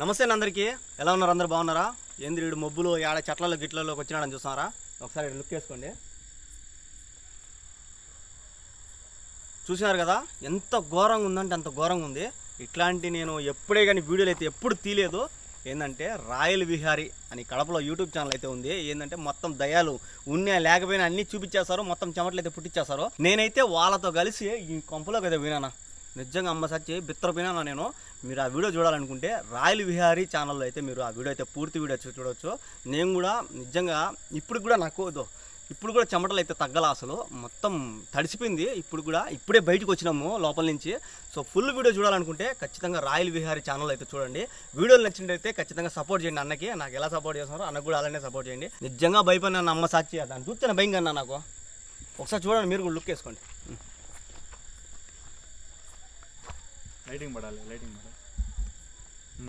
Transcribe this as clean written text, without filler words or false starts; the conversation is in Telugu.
నమస్తే అందరికీ, ఎలా ఉన్నారు? అందరు బాగున్నారా? ఏంది వీడు మబ్బులు ఏడ చెట్లలో గిట్లలోకి వచ్చినాడని చూస్తున్నారా? ఒకసారి లుక్ వేసుకోండి. చూసినారు కదా ఎంత ఘోరంగా ఉందంటే అంత ఘోరంగా ఉంది. ఇట్లాంటి నేను ఎప్పుడే కానీ వీడియోలు అయితే ఎప్పుడు తీయలేదు. ఏంటంటే రాయల్ విహారీ అని కడపలో యూట్యూబ్ ఛానల్ అయితే ఉంది. ఏంటంటే మొత్తం దయాలు ఉన్నా లేకపోయినా అన్నీ చూపించేస్తారు, మొత్తం చెమటలు అయితే పుట్టించేస్తారు. నేనైతే వాళ్ళతో కలిసి ఈ కొంపలోకి అయితే వినానా, నిజంగా అమ్మ సచ్చి బిత్తరపోయినా నేను. మీరు ఆ వీడియో చూడాలనుకుంటే రాయల్ విహారీ ఛానల్లో అయితే మీరు ఆ వీడియో అయితే పూర్తి వీడియో చూడవచ్చు. నేను కూడా నిజంగా ఇప్పుడు కూడా నాకు ఇప్పుడు కూడా చెమటలు అయితే తగ్గల, అసలు మొత్తం తడిసిపోయింది. ఇప్పుడే బయటకు వచ్చినాము లోపల నుంచి. సో ఫుల్ వీడియో చూడాలనుకుంటే ఖచ్చితంగా రాయల్ విహారీ ఛానల్ అయితే చూడండి. వీడియోలు నచ్చినట్టయితే ఖచ్చితంగా సపోర్ట్ చేయండి అన్నకి. నాకు ఎలా సపోర్ట్ చేస్తున్నారో అన్నకు కూడా అలానే సపోర్ట్ చేయండి. నిజంగా భయపడిన అమ్మ సాక్షి దాన్ని చూస్తేనే భయం కన్నా నాకు. ఒకసారి చూడండి, మీరు కూడా లుక్ వేసుకోండి. లైటింగ్ పడాలి.